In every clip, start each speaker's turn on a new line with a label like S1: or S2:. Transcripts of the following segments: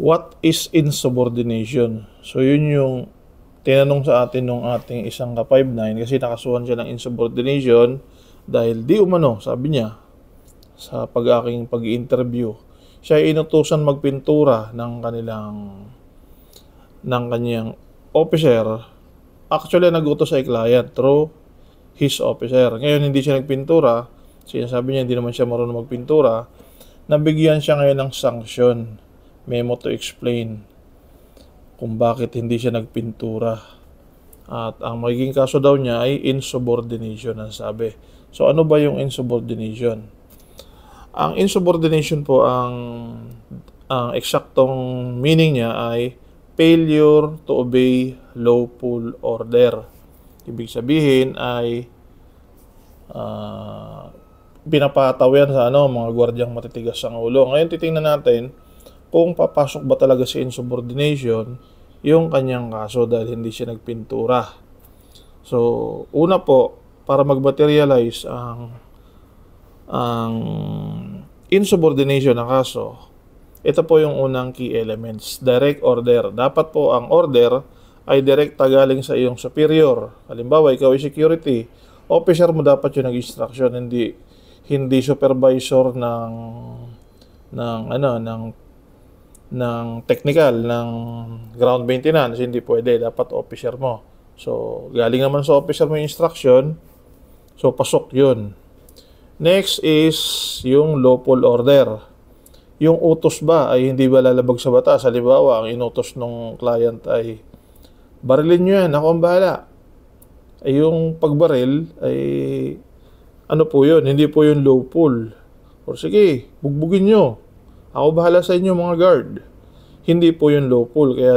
S1: What is insubordination? So yun yung tinanong sa atin nung ating isang ka-59 kasi nakasuhan siya ng insubordination dahil di umano, sabi niya, sa pag-aking pag-interview, siya ay inutusan magpintura ng kanyang officer. Actually, nag-utos ay client through his officer. Ngayon, hindi siya nagpintura. Sinasabi niya, hindi naman siya marunong magpintura. Nabigyan siya ngayon ng sanction, memo to explain kung bakit hindi siya nagpintura. At ang magiging kaso daw niya ay insubordination ang sabi. So ano ba yung insubordination? Ang insubordination po, ang eksaktong meaning niya ay failure to obey lawful order. Ibig sabihin ay pinapataw yan sa mga gwardyang matitigas ang ulo. Ngayon titingnan natin kung papasok ba talaga si insubordination yung kanyang kaso dahil hindi siya nagpintura. So, una po, para mag-materialize ang insubordination ng kaso, ito po yung unang key elements. Direct order. Dapat po ang order ay direkta galing sa iyong superior. Halimbawa, ikaw ay security. Officer mo dapat yung nag-instruction, hindi supervisor ng technical, ng ground maintenance. Hindi pwede. Dapat officer mo. So, galing naman sa officer mo yung instruction. So, pasok yun. Next is yung lawful order. Yung utos ba ay hindi ba lalabag sa batas? Halimbawa, ang inutos ng client ay barilin nyo yan, ako ang bahala. Ay yung pagbaril ay ano po yun? Hindi po yun lawful. O sige, bugbugin nyo. Ako bahala sa inyo mga guard. Hindi po yun lawful. Kaya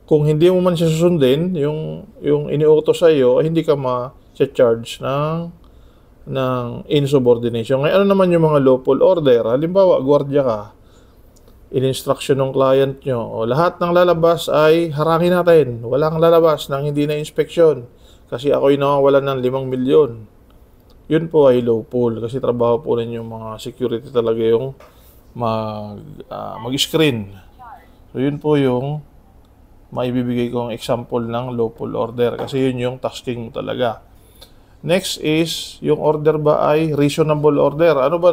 S1: kung hindi mo man siya susundin, yung iniutos sa iyo, ay hindi ka ma-charge ng insubordination. Ngayon, ano naman yung mga lawful order? Halimbawa, gwardiya ka, in-instruction ng client nyo, o lahat ng lalabas ay harangin natin. Walang lalabas ng hindi na inspeksyon kasi ako'y nawawalan ng 5 milyon. Yun po ay lawful kasi trabaho po ninyo mga security talaga yung mag-screen. So yun po yung maibibigay kong example ng lawful order kasi yun yung tasking mo talaga. Next is yung order ba ay reasonable order? Ano ba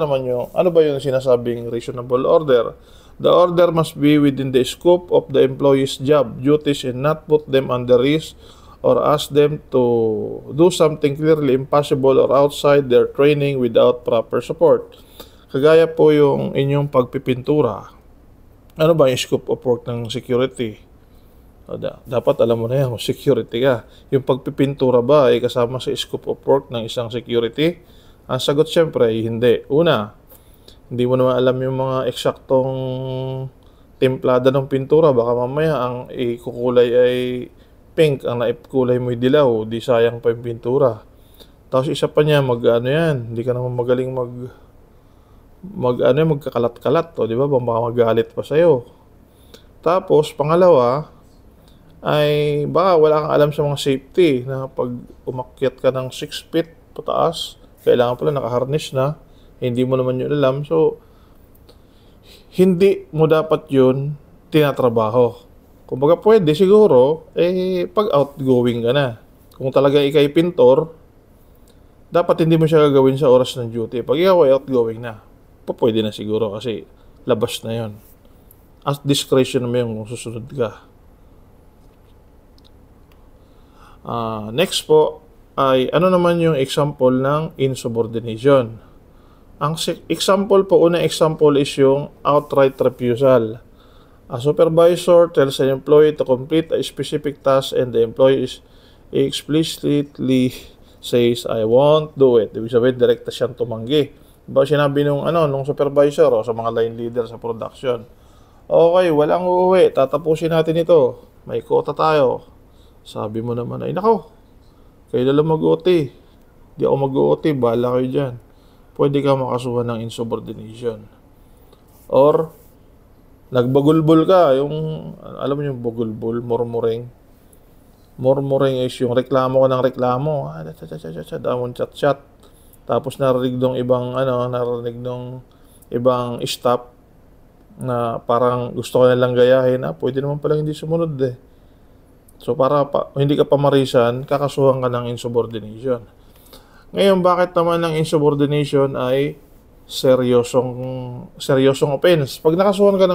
S1: yung sinasabing reasonable order? The order must be within the scope of the employee's job duties and not put them under risk or ask them to do something clearly impossible or outside their training without proper support. Kagaya po yung inyong pagpipintura. Ano ba yung scope of work ng security? Dapat alam mo na yan kung security ka. Yung pagpipintura ba ay kasama sa scope of work ng isang security? Ang sagot syempre ay hindi. Una, hindi mo naman alam yung mga eksaktong templada ng pintura. Baka mamaya ang ikukulay ay pink, ang naikulay mo ay dilaw, di sayang pa yung pintura. Tapos isa pa niya, hindi ka naman magaling magkakalat-kalat, di ba? Baka magalit pa sa'yo. Tapos, pangalawa, ay baka wala kang alam sa mga safety na pag umakyat ka ng 6 feet pataas, kailangan pala nakaharness na, hindi mo naman yun alam. So, hindi mo dapat yun tinatrabaho. Kumbaga pwede siguro, pag outgoing ka na. Kung talaga ikay pintor, dapat hindi mo siya gagawin sa oras ng duty. Pag ikaw ay outgoing na, pwede na siguro kasi labas na yon. At discretion mo yung kung susunod ka. Next po ay ano naman yung example ng insubordination. Ang unang example is yung outright refusal. A supervisor tells an employee to complete a specific task and the employee explicitly says, I won't do it. Ibig sabihin, direkta siyang tumanggi. Diba sinabi nung supervisor o sa mga line leader sa production, okay, walang uuwi, tatapusin natin ito. May quota tayo. Sabi mo naman, ay nako, kayo lang mag-OT. Di ako mag-OT, bahala kayo dyan. Pwede ka makasuhan ng insubordination. Or, nagbagulbol ka, alam mo yung bagulbol, murmuring. Murmuring is yung reklamo ka ng reklamo. Damon chat-chat. Tapos narinig nung ibang staff, na parang gusto ka nilang gayahin, pwede naman palang hindi sumunod eh. So para hindi ka pamarisan, kakasuhan ka ng insubordination. Ngayon, bakit naman ang insubordination ay seryosong offense? Pag nakasuhan ka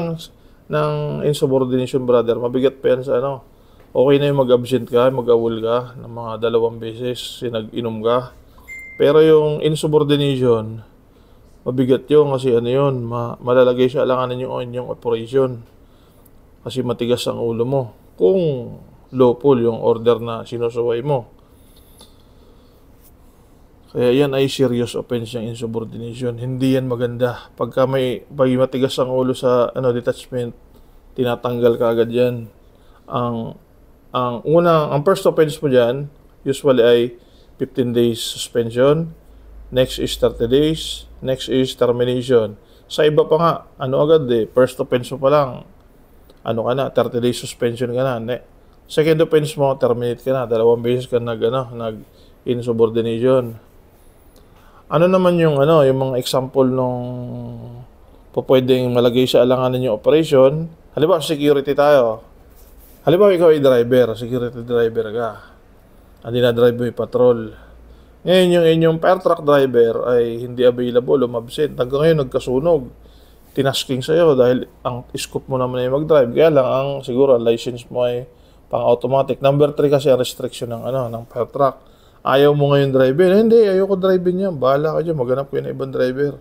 S1: ng insubordination, brother, mabigat pa yan sa ano. Okay na yung mag-absent ka, mag-awol ka ng mga 2 beses, sinag-inom ka. Pero yung insubordination, mabigat yun kasi ano yun, malalagay sa alanganan yung inyong operation. Kasi matigas ang ulo mo. Kung lawful yung order na sinusuway mo. Kaya yan ay serious offense yung insubordination. Hindi yan maganda. Pag matigas ang ulo sa detachment, tinatanggal ka agad yan. Ang first offense mo dyan, usually ay 15 days suspension. Next is 30 days. Next is termination. Sa iba pa nga, agad first offense mo pa lang, 30 days suspension ka na. Second offense mo, terminate ka na. 2 beses ka nag-insubordination. Ano naman yung mga example nung pwedeng malagay sa alanganan yung operation? Halimbawa, security tayo. Halimbawa, ikaw ay driver, security driver ka. Hindi na drive mo yung patrol. Ngayon, yung inyong fire truck driver ay hindi available, umabsent. Hanggang ngayon, nagkasunog. Tinasking sa'yo dahil ang scope mo naman ay mag-drive. Kaya lang, siguro, ang license mo ay pang-automatic. Number 3 kasi ang restriction ng fire truck. Ayaw mo ngayon driver. Hindi, ayoko driver niya. Bahala ka dyan. Maghanap ko yung ibang driver.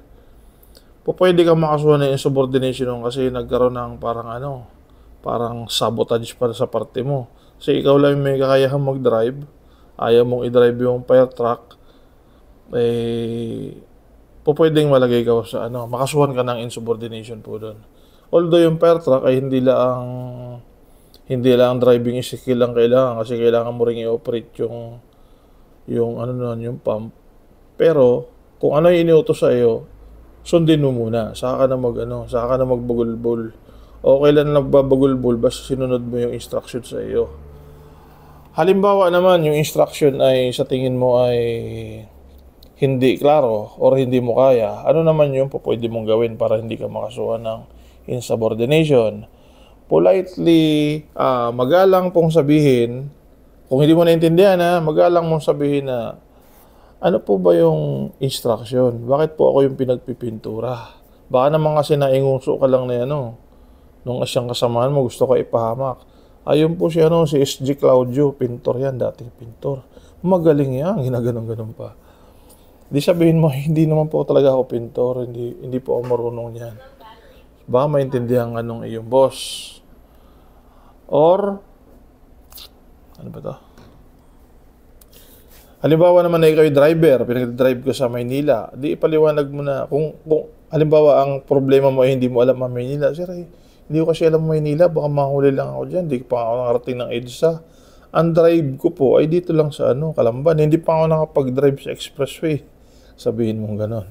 S1: Pwede kang makasuhan ng insubordination kasi nagkaroon ng parang sabotage para sa parte mo. Kasi ikaw lang may kakayahang mag-drive. Ayaw mong i-drive yung fire truck. Pwedeng malagay ka sa makasuhan ka ng insubordination po doon. Although yung fire truck ay hindi lang driving skill lang kailangan kasi kailangan mo ring i-operate yung pump. Pero kung ano yung iniutos sa iyo, sundin mo muna. Saka ka na magbagulbol. O kailan nagbabagulbol basta sinunod mo yung instruction sa iyo. Halimbawa naman yung instruction ay sa tingin mo ay hindi klaro or hindi mo kaya, ano naman yung pwede mong gawin para hindi ka makasuhan ng insubordination? Politely, magalang pong sabihin, kung hindi mo naintindihan magalang mong sabihin na, ano po ba yung instruction? Bakit po ako yung pinagpipintura? Baka naman kasi nainguso ka lang na nung asyang kasamahan mo, gusto ko ipahamak. Ayun po si SG Claudio, pintor yan, dating pintor. Magaling yan, ginaganon-ganon pa. Di sabihin mo, hindi naman po talaga ako pintor, hindi po ako marunong yan. Baka maintindihan ka nung iyong boss. Or, ano ba to? Halimbawa naman na ikaw yung driver, pinag-drive ko sa Maynila, di ipaliwanag mo na, kung halimbawa ang problema mo ay hindi mo alam ang Maynila, sir, hindi ko kasi alam Maynila, baka mahuli lang ako dyan, di pa ako nakarating ng EDSA. Ang drive ko po ay dito lang sa Kalamban, hindi pa ako nakapag-drive sa expressway. Sabihin mong ganon.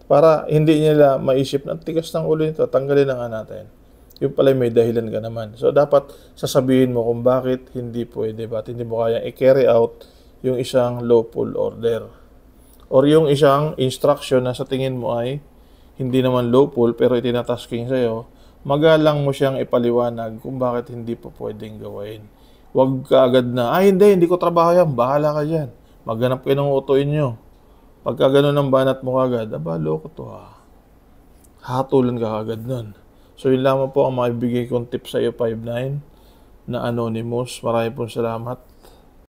S1: Para hindi nila maisip na tigas ng ulo nito, tanggalin na nga natin. Yung pala may dahilan ka naman. So dapat sasabihin mo kung bakit hindi pwede, bakit hindi mo kaya i-carry out yung isang lawful order. Or yung isang instruction na sa tingin mo ay hindi naman lawful pero itinatasking sa'yo, magalang mo siyang ipaliwanag kung bakit hindi po pwedeng gawin. Huwag ka agad na, hindi ko trabaho yan, bahala ka dyan. Maghanap kayo ng utuin nyo. Pagka gano'n ang banat mo kagad, loko to hatulan ka kagad nun. So yun lamang po ang maibigay kong tip sa iyo, 5-9 na anonymous. Maraming po salamat.